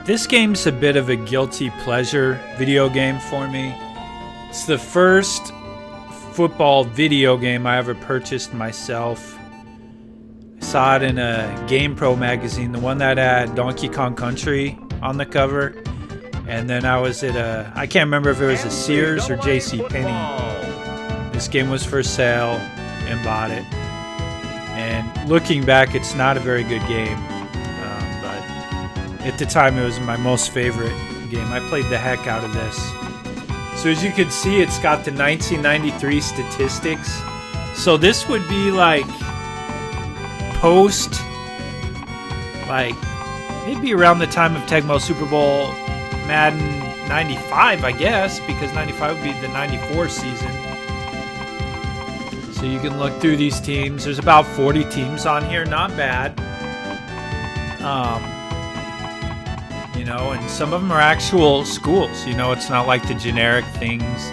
This game's a bit of a guilty pleasure video game for me. It's the first football video game I ever purchased myself. I saw it in a GamePro magazine, the one that had Donkey Kong Country on the cover. And then I was at I can't remember if it was a Sears or JCPenney. This game was for sale and bought it. And looking back, it's not a very good game. At the time, it was my most favorite game. I played the heck out of this. So as you can see, it's got the 1993 statistics. So this would be like post, like maybe around the time of Tecmo Super Bowl Madden 95, I guess, because 95 would be the 94 season. So you can look through these teams. There's about 40 teams on here. Not bad. You know, and some of them are actual schools. You know, it's not like the generic things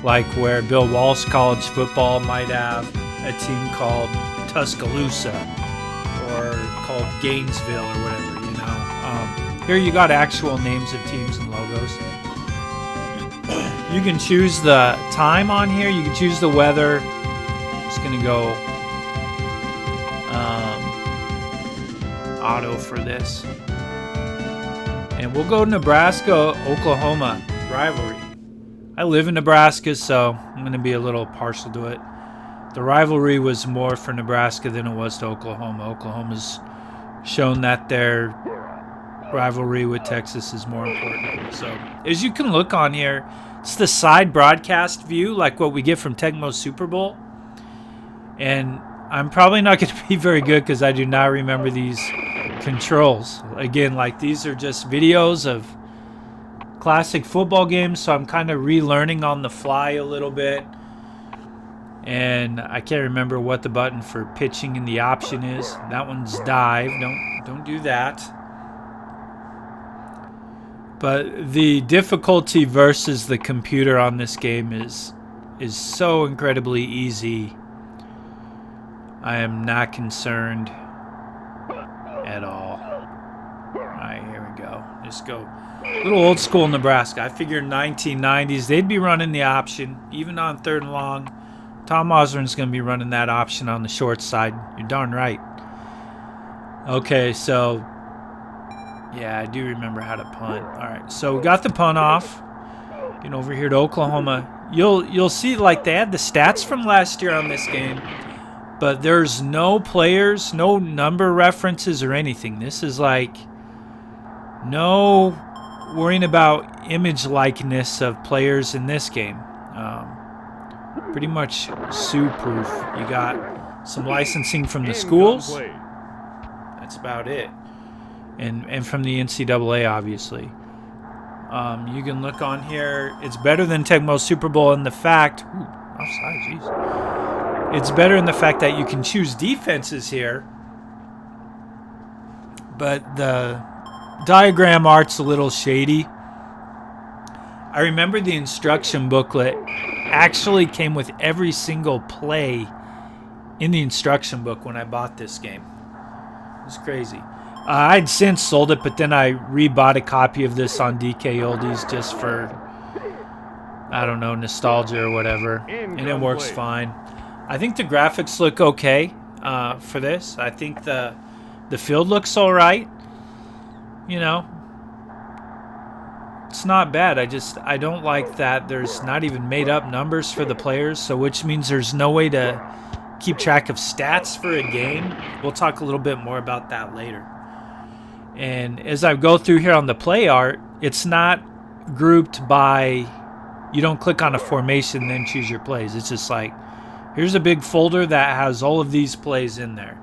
like where Bill Walsh College Football might have a team called Tuscaloosa or called Gainesville or whatever, you know. Here you got actual names of teams and logos. You can choose the time on here. You can choose the weather. I'm just going to go auto for this. And we'll go Nebraska, Oklahoma rivalry. I live in Nebraska, so I'm going to be a little partial to it. The rivalry was more for Nebraska than it was to Oklahoma. Oklahoma's shown that their rivalry with Texas is more important. So as you can look on here, it's the side broadcast view, like what we get from Tecmo Super Bowl. And I'm probably not going to be very good because I do not remember these controls. Again, like these are just videos of classic football games, so I'm kind of relearning on the fly a little bit. And I can't remember what the button for pitching in the option is. That one's dive. Don't do that. But the difficulty versus the computer on this game is so incredibly easy. I am not concerned at all. Alright, here we go. Just go. A little old school Nebraska. I figured 1990s, they'd be running the option, even on 3rd and long. Tom Osborne's going to be running that option on the short side. You're darn right. Okay, so yeah, I do remember how to punt. Alright, so we got the punt off. Getting over here to Oklahoma. You'll see like they had the stats from last year on this game. But there's no players, no number references or anything. This is like no worrying about image likeness of players in this game. Pretty much Sioux-proof. You got some licensing from the schools. That's about it. And from the NCAA, obviously. You can look on here. It's better than Tecmo Super Bowl in the fact... Ooh, offside, jeez. It's better in the fact that you can choose defenses here, but the diagram art's a little shady. I remember the instruction booklet actually came with every single play in the instruction book when I bought this game. It was crazy. I'd since sold it, but then I rebought a copy of this on DK Oldies just for, I don't know, nostalgia or whatever, and it works fine. I think the graphics look okay for this. I think the field looks all right. You know, it's not bad. I don't like that there's not even made up numbers for the players, so which means there's no way to keep track of stats for a game. We'll talk a little bit more about that later. And as I go through here on the play art, it's not grouped by, you don't click on a formation and then choose your plays. It's just like, here's a big folder that has all of these plays in there.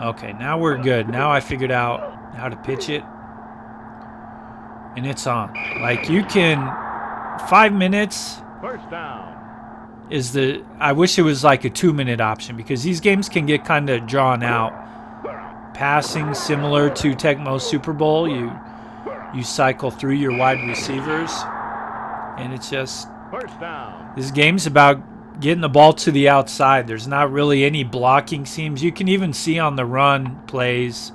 Okay, now we're good. Now I figured out how to pitch it. And it's on. Like you can, 5 minutes First down. is the, I wish it was like a 2-minute option because these games can get kind of drawn out. Passing similar to Tecmo Super Bowl, you cycle through your wide receivers. And it's just, First down. this game's about getting the ball to the outside. There's not really any blocking schemes. You can even see on the run plays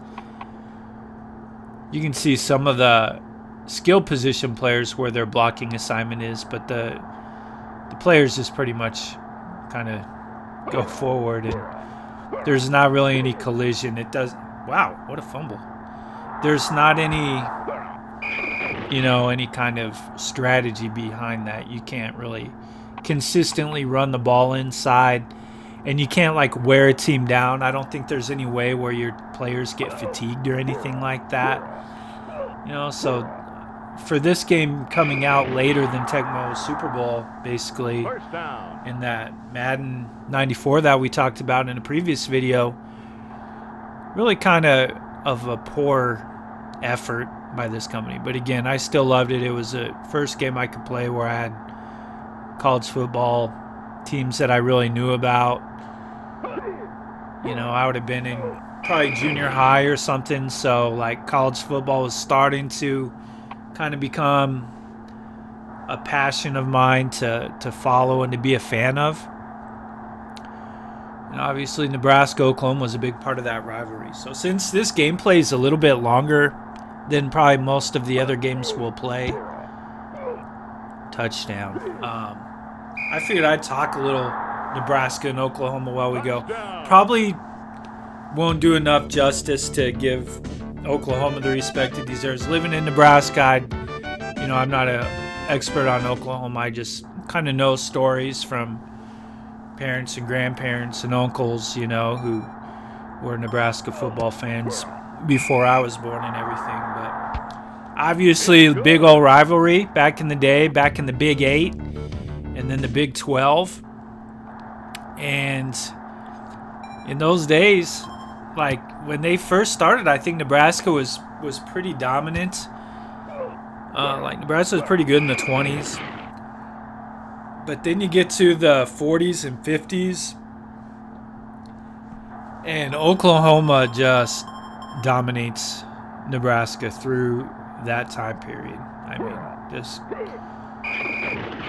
You can see some of the skill position players where their blocking assignment is, but the players just pretty much kind of go forward, and there's not really any collision. It does. Wow, what a fumble. There's not any, any kind of strategy behind that. You can't really consistently run the ball inside, and you can't like wear a team down. I don't think there's any way where your players get fatigued or anything like that. So for this game coming out later than Tecmo Super Bowl, basically, in that Madden 94 that we talked about in a previous video, really kind of a poor effort by this company. But again, I still loved it. It was the first game I could play where I had college football teams that I really knew about. I would have been in probably junior high or something, so like college football was starting to kind of become a passion of mine to follow and to be a fan of. And obviously Nebraska Oklahoma was a big part of that rivalry. So since this gameplay is a little bit longer than probably most of the other games we'll play, touchdown. I figured I'd talk a little Nebraska and Oklahoma while we go. Probably won't do enough justice to give Oklahoma the respect it deserves. Living in Nebraska, I'm not an expert on Oklahoma. I just kind of know stories from parents and grandparents and uncles, who were Nebraska football fans before I was born and everything. But obviously, big old rivalry back in the day, back in the Big 8 and then the Big 12. And in those days, like when they first started, I think Nebraska was pretty dominant. Nebraska was pretty good in the 20s. But then you get to the 40s and 50s, and Oklahoma just dominates Nebraska through that time period. I mean, just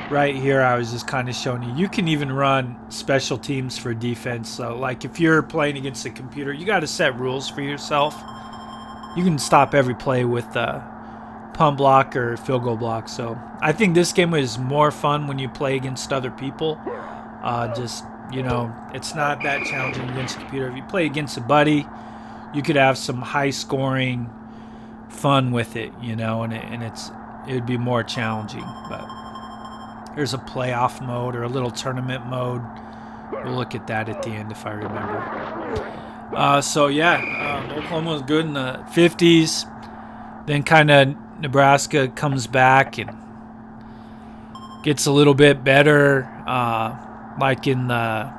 right here, I was just kind of showing you can even run special teams for defense. So, like, if you're playing against a computer, you got to set rules for yourself. You can stop every play with punt block or field goal block. So I think this game was more fun when you play against other people. It's not that challenging against a computer. If you play against a buddy, you could have some high scoring fun with it, and it would be more challenging. But there's a playoff mode or a little tournament mode. We'll look at that at the end if I remember. Oklahoma was good in the 50s. Then kind of Nebraska comes back and gets a little bit better, like in the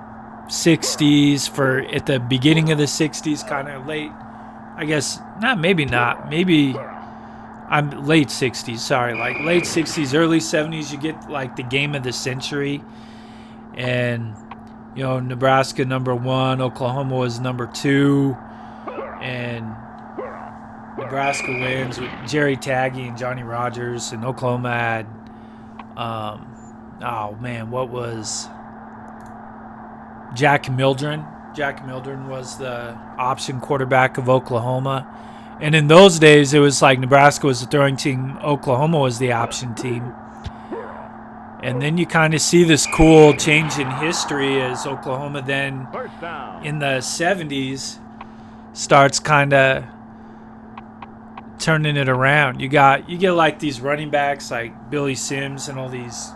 60s, at the beginning of the 60s, kind of late, I guess, maybe I'm late 60s, sorry, like late 60s, early 70s, you get like the game of the century, and, Nebraska number 1, Oklahoma was number 2, and Nebraska wins with Jerry Taggy and Johnny Rogers, and Oklahoma had, what was Jack Mildren? Jack Mildren was the option quarterback of Oklahoma. And in those days, it was like Nebraska was the throwing team, Oklahoma was the option team. And then you kind of see this cool change in history as Oklahoma then, in the 70s, starts kind of turning it around. You get like these running backs like Billy Sims and all this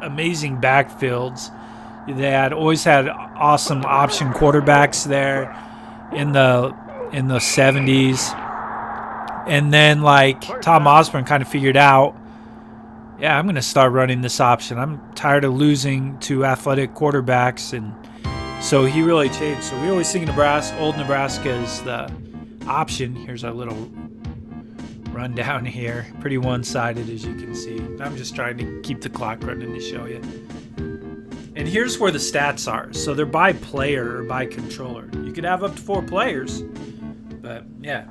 amazing backfields. They always had awesome option quarterbacks there in the 70s. And then like Tom Osborne kind of figured out, I'm going to start running this option. I'm tired of losing to athletic quarterbacks, and so he really changed. So we always think old Nebraska is the option. Here's our little rundown here. Pretty one-sided, as you can see. I'm just trying to keep the clock running to show you. And here's where the stats are. So they're by player or by controller. You could have up to 4 players, but yeah.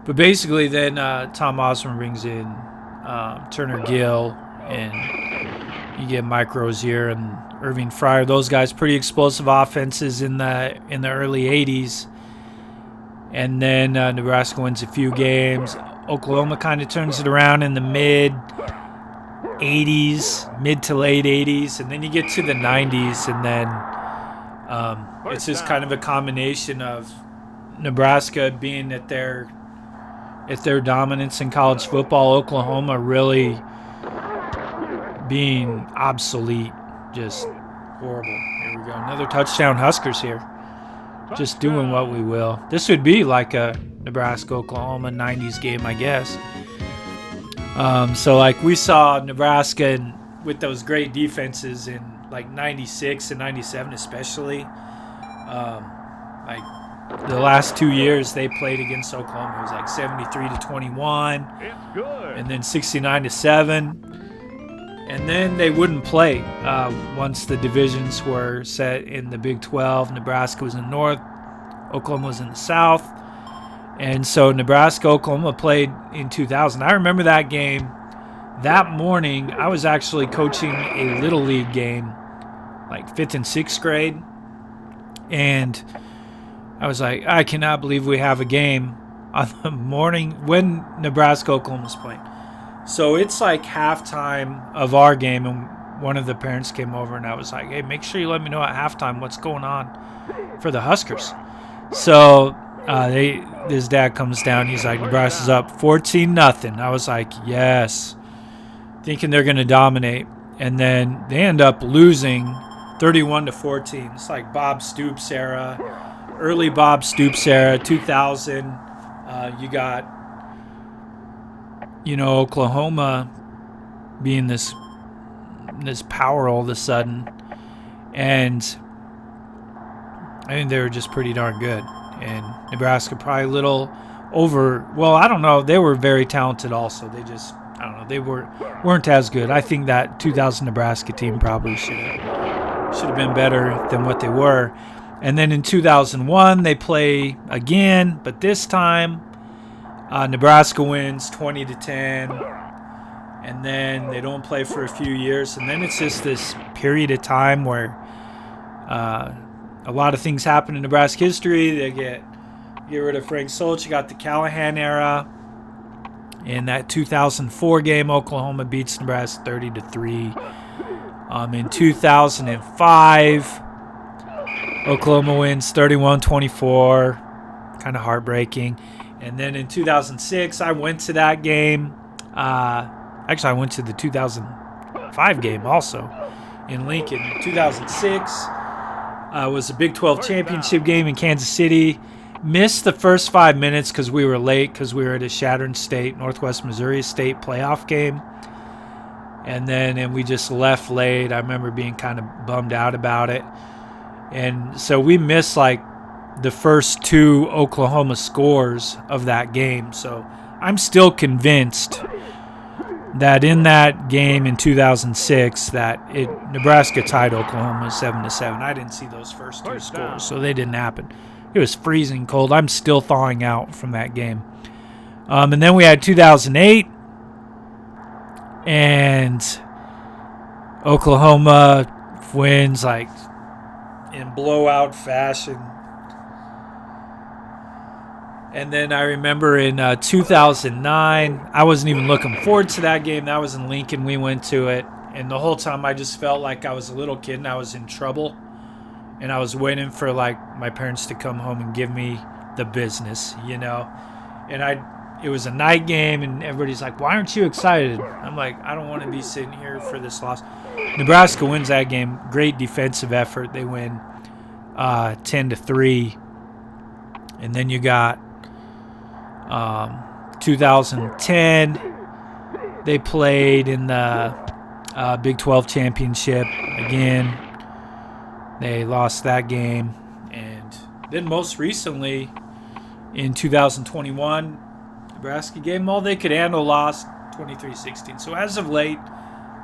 But basically then Tom Osborne brings in Turner Gill, and you get Mike Rozier and Irving Fryer. Those guys, pretty explosive offenses in the early 80s. And then Nebraska wins a few games. Oklahoma kind of turns it around in the mid to late 80s. And then you get to the 90s, and then it's just kind of a combination of Nebraska being at their dominance in college football, Oklahoma really being obsolete, just horrible. Here we go. Another touchdown, Huskers here. Just doing what we will. This would be like a Nebraska-Oklahoma 90s game, I guess. So, like, we saw Nebraska with those great defenses in, like, 96 and 97 especially. Like, the last 2 years they played against Oklahoma, it was like 73-21, and then 69-7. And then they wouldn't play once the divisions were set in the Big 12. Nebraska was in the north, Oklahoma was in the south. And so Nebraska-Oklahoma played in 2000. I remember that game. That morning, I was actually coaching a Little League game, like 5th and 6th grade. And I was like, I cannot believe we have a game on the morning when Nebraska-Oklahoma was playing. So it's like halftime of our game, and one of the parents came over, and I was like, hey, make sure you let me know at halftime what's going on for the Huskers. So his dad comes down. He's like, Nebraska's up 14-0. I was like, yes, thinking they're going to dominate. And then they end up losing 31-14. It's like Bob Stoops era, early Bob Stoops era, 2000. You got, Oklahoma being this power all of a sudden. And I think they were just pretty darn good. And Nebraska probably a little over. Well, I don't know. They were very talented also. They just, I don't know. They weren't as good. I think that 2000 Nebraska team probably should have been better than what they were. And then in 2001, they play again, but this time Nebraska wins 20-10. And then they don't play for a few years. And then it's just this period of time where a lot of things happen in Nebraska history. They get rid of Frank Solch. You got the Callahan era. In that 2004 game, Oklahoma beats Nebraska 30-3. In 2005, Oklahoma wins 31-24. Kind of heartbreaking. And then in 2006, I went to that game. Actually, I went to the 2005 game also in Lincoln. 2006 was a Big 12 championship game in Kansas City. Missed the first 5 minutes because we were late because we were at a Shattern State, Northwest Missouri State playoff game. And we just left late. I remember being kind of bummed out about it. And so we missed like the first two Oklahoma scores of that game. So I'm still convinced that in that game in 2006 that Nebraska tied Oklahoma 7-7. I didn't see those first two scores, so they didn't happen. It was freezing cold. I'm still thawing out from that game. And then we had 2008, and Oklahoma wins like in blowout fashion. And then I remember in 2009, I wasn't even looking forward to that game. That was in Lincoln. We went to it. And the whole time I just felt like I was a little kid and I was in trouble. And I was waiting for, like, my parents to come home and give me the business, And it was a night game, and everybody's like, why aren't you excited? I'm like, I don't want to be sitting here for this loss. Nebraska wins that game. Great defensive effort. They win 10-3. And then you got 2010, they played in the Big 12 championship again. They lost that game. And then most recently, in 2021, Nebraska gave them all they could handle, lost 23-16. So as of late,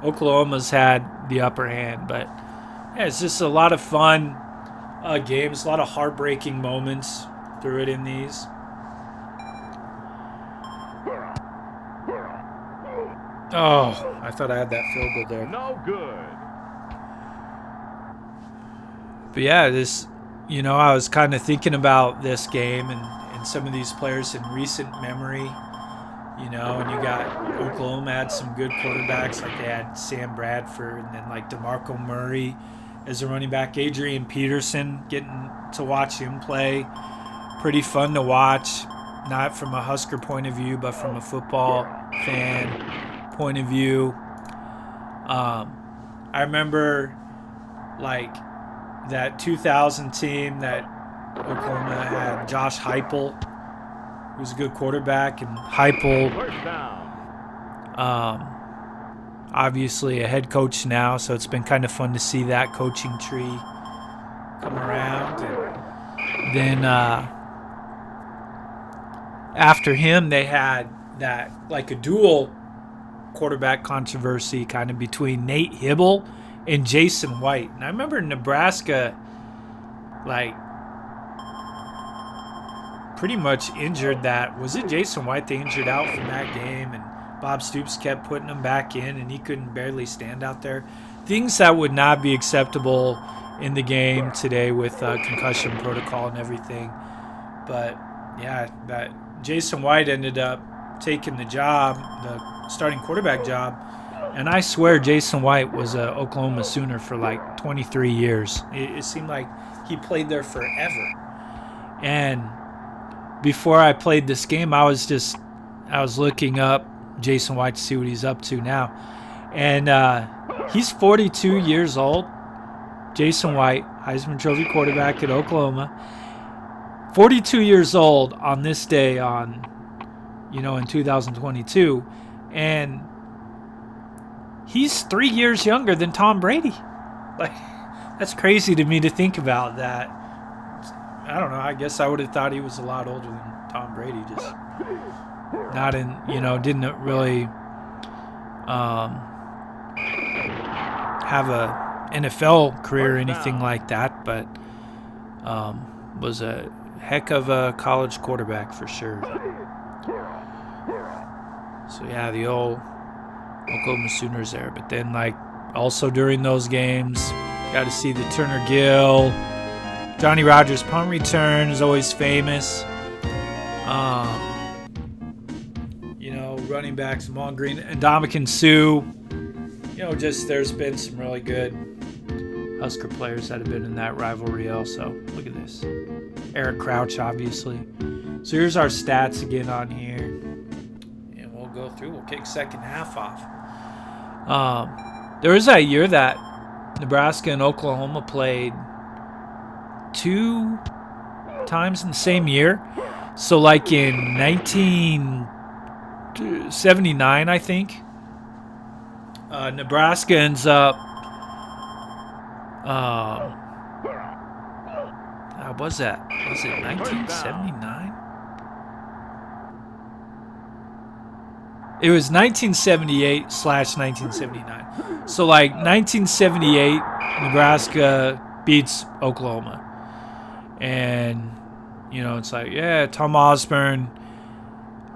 Oklahoma's had the upper hand. But yeah, it's just a lot of fun games, a lot of heartbreaking moments through it in these. Oh, I thought I had that field goal there. No good. But yeah, this, I was kind of thinking about this game and some of these players in recent memory. You know, and you got Oklahoma had some good quarterbacks, like they had Sam Bradford, and then like DeMarco Murray as a running back, Adrian Peterson, getting to watch him play. Pretty fun to watch, not from a Husker point of view, but from a football fan point of view. I remember like that 2000 team that Oklahoma had Josh Heupel, who was a good quarterback, and Heupel, obviously a head coach now, so it's been kind of fun to see that coaching tree come around. And then after him, they had that like a dual quarterback controversy kind of between Nate Hibble and Jason White. And I remember Nebraska, like, pretty much injured that. Was it Jason White they injured out from that game, and Bob Stoops kept putting him back in, and he couldn't barely stand out there. Things that would not be acceptable in the game today with concussion protocol and everything. But yeah, that Jason White ended up taking the job, the starting quarterback job, and I swear Jason White was a Oklahoma Sooner for like 23 years. It seemed like he played there forever. And before I played this game, I was looking up Jason White to see what he's up to now. And he's 42 years old. Jason White, Heisman Trophy quarterback at Oklahoma. 42 years old on this day in 2022. And he's 3 years younger than Tom Brady. Like, that's crazy to me to think about that. I don't know. I guess I would have thought he was a lot older than Tom Brady. Just not in, didn't really have a NFL career or anything like that, but was a heck of a college quarterback for sure. So yeah, the old Oklahoma Sooners there. But then, like, also during those games, got to see the Turner Gill, Johnny Rogers punt return is always famous. Running backs, Amon Green and Dominican Sue. There's been some really good Husker players that have been in that rivalry also. Look at this. Eric Crouch, obviously. So here's our stats again on here. And we'll go through. We'll kick second half off. There was that year that Nebraska and Oklahoma played 2 times in the same year. So like in 1979, I think, Nebraska ends up how was that? Was it 1979? It was 1978/1979. So like 1978, Nebraska beats Oklahoma. And, it's like, yeah, Tom Osborne.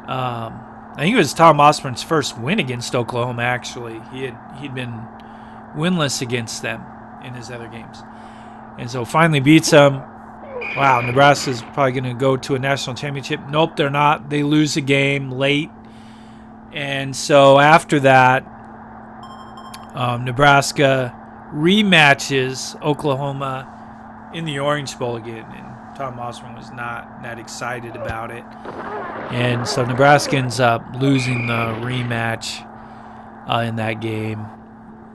I think it was Tom Osborne's first win against Oklahoma, actually. He'd been winless against them in his other games. And so finally beats them. Wow, Nebraska's probably going to go to a national championship. Nope, they're not. They lose a game late. And so after that, Nebraska rematches Oklahoma in the Orange Bowl again. And Tom Osborne was not that excited about it. And so Nebraska ends up losing the rematch in that game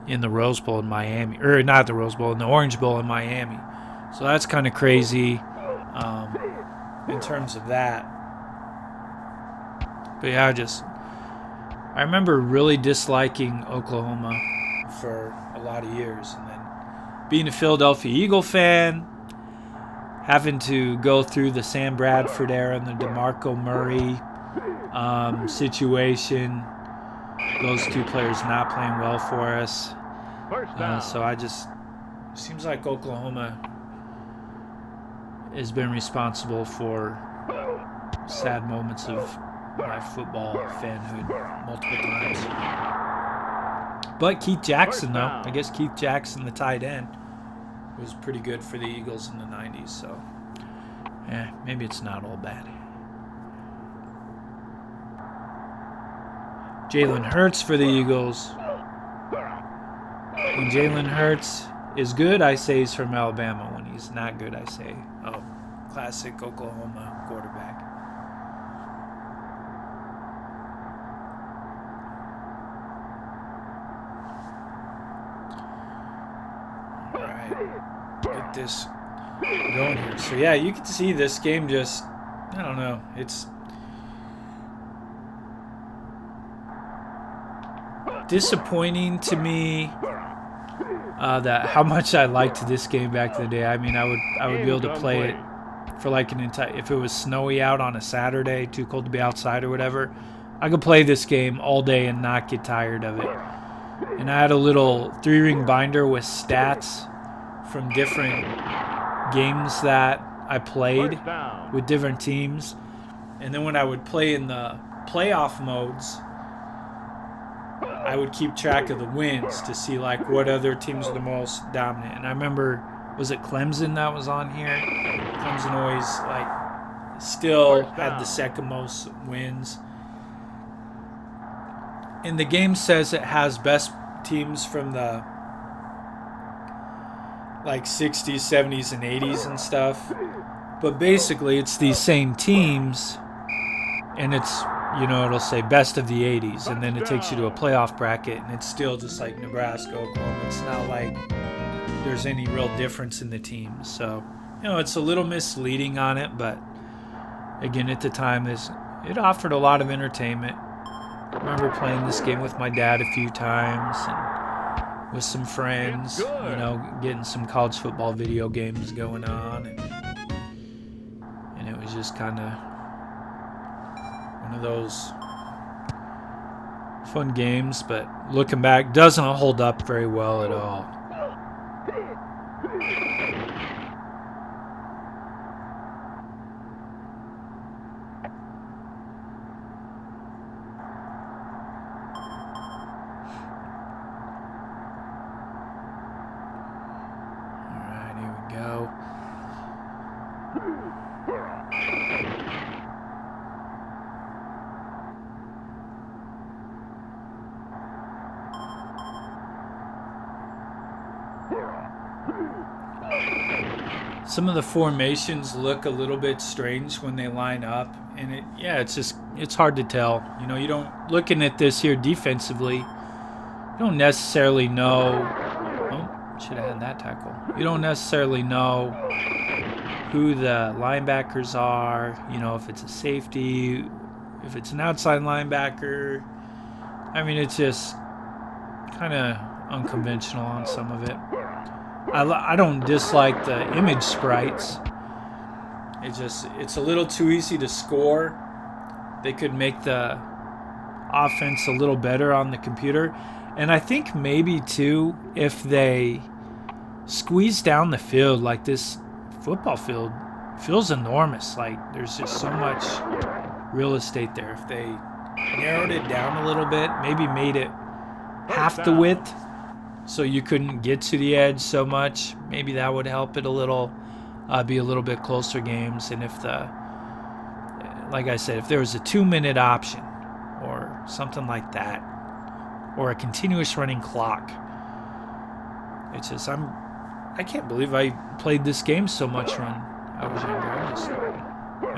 in the Rose Bowl in Miami. Or not the Rose Bowl, in the Orange Bowl in Miami. So that's kind of crazy in terms of that. But yeah, I remember really disliking Oklahoma for a lot of years. And then being a Philadelphia Eagle fan, having to go through the Sam Bradford era and the DeMarco Murray situation. Those 2 players not playing well for us. So seems like Oklahoma has been responsible for sad moments of my football fanhood multiple times. But Keith Jackson, though, I guess Keith Jackson, the tight end, was pretty good for the Eagles in the 90s. So, maybe it's not all bad. Jalen Hurts for the Eagles. When Jalen Hurts is good, I say he's from Alabama. When he's not good, I say, oh, classic Oklahoma quarterback. All right, get this going here. So yeah, you can see this game just, I don't know, it's disappointing to me that how much I liked this game back in the day. I mean, I would be able to play it for like an entire, if it was snowy out on a Saturday, too cold to be outside or whatever, I could play this game all day and not get tired of it. And I had a little 3-ring binder with stats from different games that I played with different teams. And then when I would play in the playoff modes, I would keep track of the wins to see like what other teams were the most dominant. And I remember, was it Clemson that was on here? Clemson always like still had the second most wins. And the game says it has best teams from the like 60s, 70s, and 80s and stuff. But basically it's these same teams, and it's, you know, it'll say best of the 80s, and then it takes you to a playoff bracket, and it's still just like Nebraska, Oklahoma. It's not like there's any real difference in the teams. So, you know, it's a little misleading on it, but again, at the time, it offered a lot of entertainment. I remember playing this game with my dad a few times and with some friends, you know, getting some college football video games going on, and it was just kind of one of those fun games, but looking back, doesn't hold up very well at all. All right, here we go. Some of the formations look a little bit strange when they line up, and it's hard to tell. You know, you don't, looking at this here defensively, you don't necessarily know. Oh, should have had that tackle. You don't necessarily know who the linebackers are. You know, if it's a safety, if it's an outside linebacker. I mean, it's just kind of unconventional on some of it. I don't dislike the image sprites. It's a little too easy to score. They could make the offense a little better on the computer. And I think maybe too, if they squeeze down the field, like this football field feels enormous. Like there's just so much real estate there. If they narrowed it down a little bit, maybe made it half the width, so you couldn't get to the edge so much, maybe that would help it a little, be a little bit closer games. And if like I said, if there was a 2-minute option or something like that, or a continuous running clock, it's just, I can't believe I played this game so much when I was younger.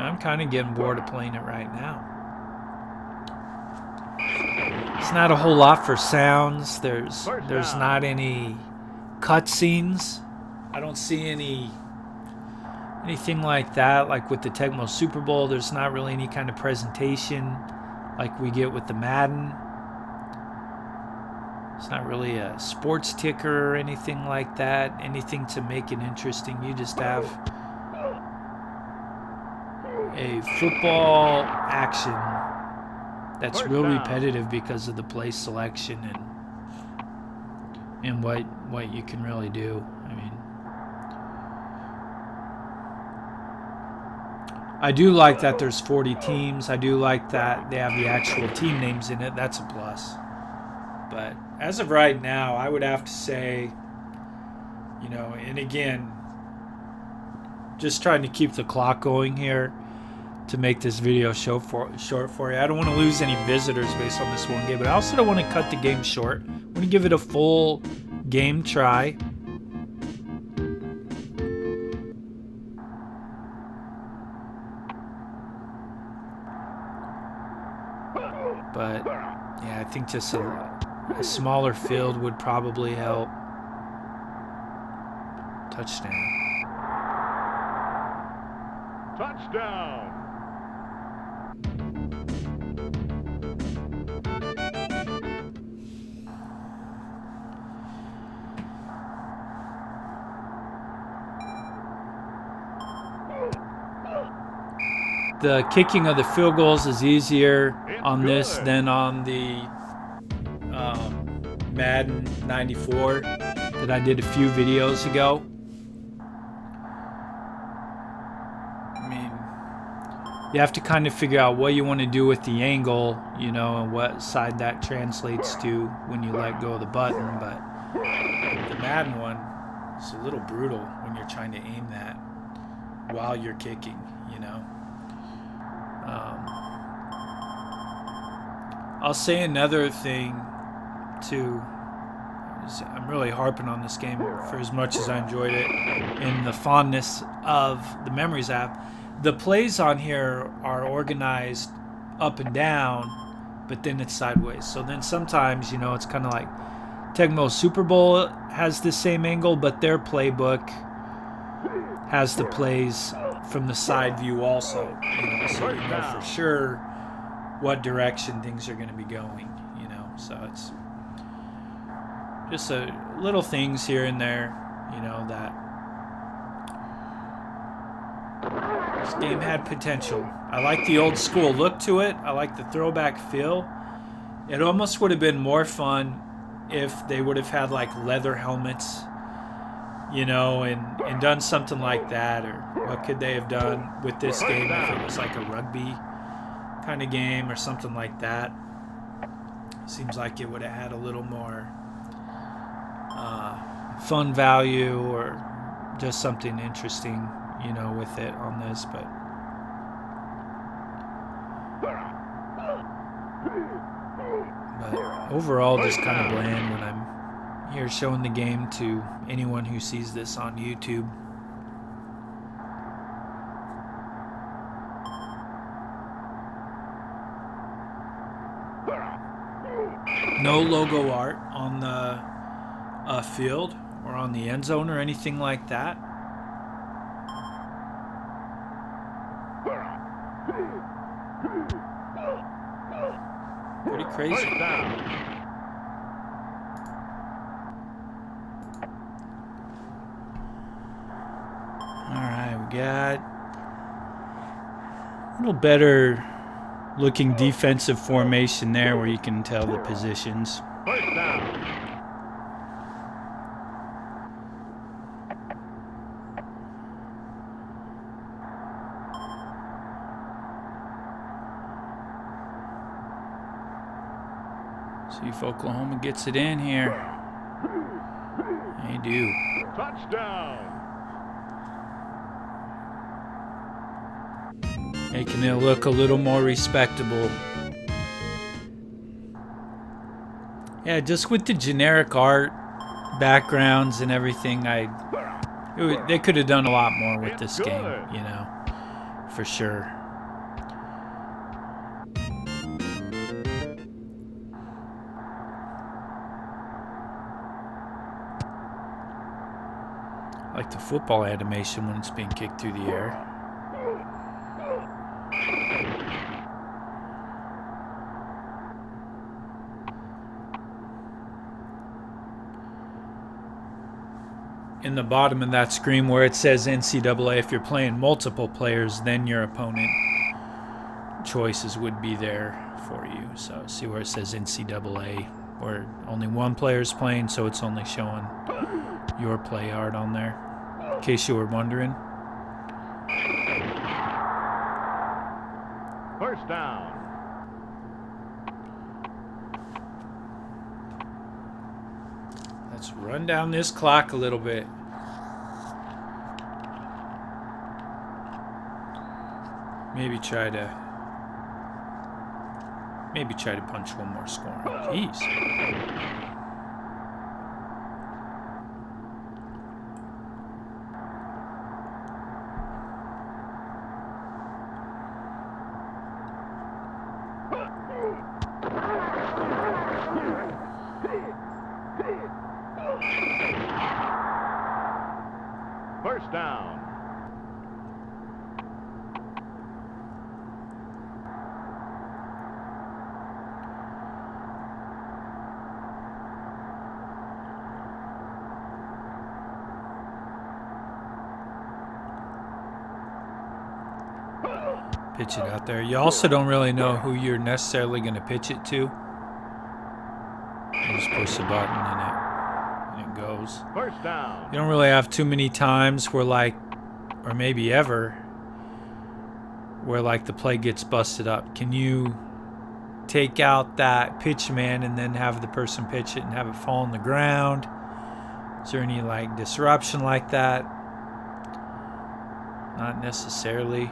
I'm kind of getting bored of playing it right now. It's not a whole lot for sounds. There's not any cutscenes. I don't see anything like that. Like with the Tecmo Super Bowl, there's not really any kind of presentation like we get with the Madden. It's not really a sports ticker or anything like that. Anything to make it interesting. You just have a football action that's real repetitive because of the play selection and what you can really do. I mean, I do like that there's 40 teams. I do like that they have the actual team names in it. That's a plus. But as of right now, I would have to say, you know, and again, just trying to keep the clock going here, to make this video short for you. I don't want to lose any visitors based on this one game, but I also don't want to cut the game short. I want to give it a full game try. But yeah, I think just a smaller field would probably help. Touchdown. Touchdown. The kicking of the field goals is easier on this than on the Madden 94 that I did a few videos ago. I mean, you have to kind of figure out what you want to do with the angle, you know, and what side that translates to when you let go of the button. But the Madden one is a little brutal when you're trying to aim that while you're kicking, you know. I'll say another thing too. I'm really harping on this game for as much as I enjoyed it and the fondness of the Memories app. The plays on here are organized up and down, but then it's sideways. So then sometimes, you know, it's kind of like Tecmo Super Bowl has the same angle, but their playbook has the plays from the side view also, you know, so you know for sure what direction things are going to be going, you know. So it's just little things here and there, you know, that this game had potential. I like the old school look to it. I like the throwback feel. It almost would have been more fun if they would have had like leather helmets, you know, and done something like that. Or what could they have done with this game if it was like a rugby kind of game or something like that? Seems like it would have had a little more fun value or just something interesting, you know, with it on this. But overall, just kind of bland when I'm here showing the game to anyone who sees this on YouTube. No logo art on the field or on the end zone or anything like that. Pretty crazy. Alright, we got a little better looking defensive formation there where you can tell the positions. First down. See if Oklahoma gets it in here. They do. Touchdown. Making it look a little more respectable. Yeah, just with the generic art, backgrounds, and everything, they could have done a lot more with this game, you know, for sure. I like the football animation when it's being kicked through the air. In the bottom of that screen where it says NCAA, if you're playing multiple players, then your opponent choices would be there for you. So see where it says NCAA, where only one player is playing, so it's only showing your play art on there, in case you were wondering. First down. Let's run down this clock a little bit. Maybe try to punch one more score. Jeez. First down. Pitch it out there. You also don't really know who you're necessarily going to pitch it to. You just push the button and it goes. First down. You don't really have too many times where or maybe ever, where the play gets busted up. Can you take out that pitch man and then have the person pitch it and have it fall on the ground? Is there any disruption like that? Not necessarily.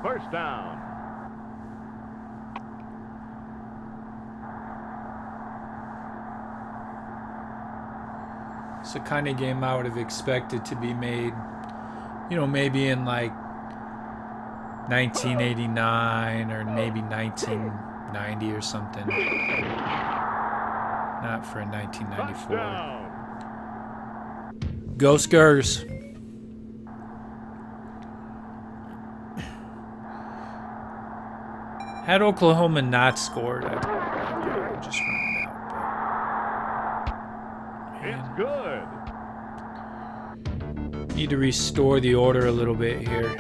First down. It's the kind of game I would have expected to be made, maybe in 1989 or maybe 1990 or something. Not for a 1994. Touchdown. Go Skurs. Had Oklahoma not scored, I'd just run it out. But, It's good. need to restore the order a little bit here.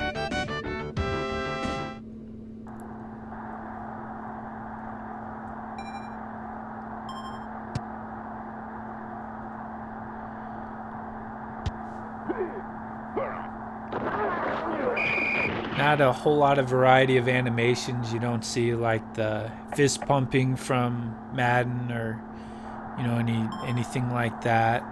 Not a whole lot of variety of animations. You don't see the fist pumping from Madden or anything like that.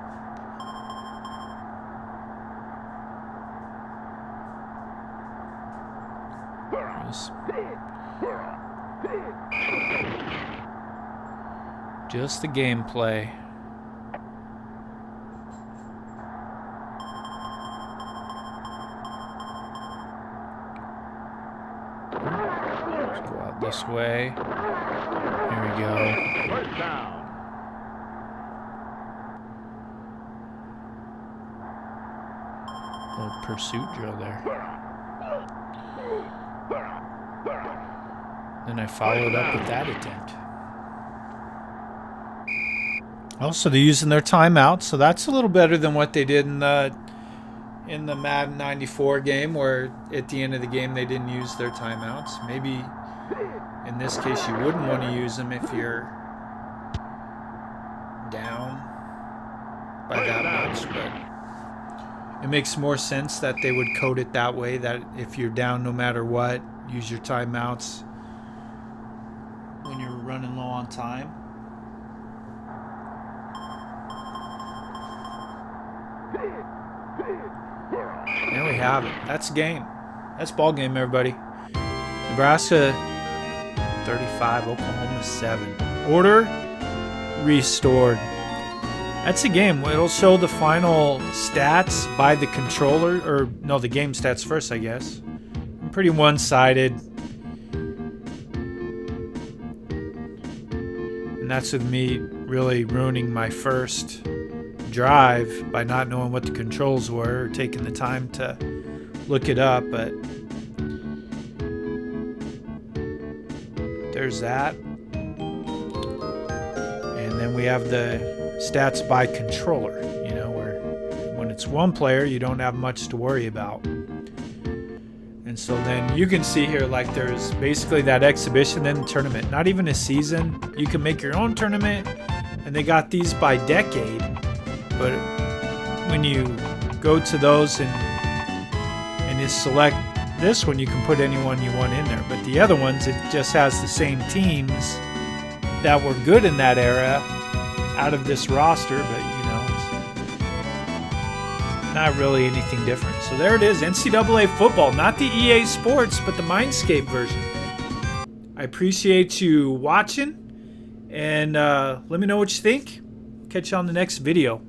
Just the gameplay. This way. Here we go. First down. Little pursuit drill there. Then I followed up with that attempt. Also, they're using their timeout, so that's a little better than what they did in the Madden 94 game, where at the end of the game they didn't use their timeouts. Maybe in this case you wouldn't want to use them if you're down by that much, but it makes more sense that they would code it that way, that if you're down no matter what, use your timeouts when you're running low on time. There we have it. That's game. That's ball game, everybody. Nebraska 35, Oklahoma 7. Order restored. That's a game. It'll show the final stats by the controller, or no, the game stats first, I guess. Pretty one-sided. And that's with me really ruining my first drive by not knowing what the controls were or taking the time to look it up, but there's that. And then we have the stats by controller, where when it's one player you don't have much to worry about. And so then you can see here there's basically that exhibition and tournament, not even a season. You can make your own tournament, and they got these by decade. But when you go to those and you select this one, you can put anyone you want in there. But the other ones, it just has the same teams that were good in that era out of this roster, but you know, it's not really anything different. So there it is, NCAA football, not the EA Sports, but the Mindscape version. I appreciate you watching, and let me know what you think. Catch you on the next video.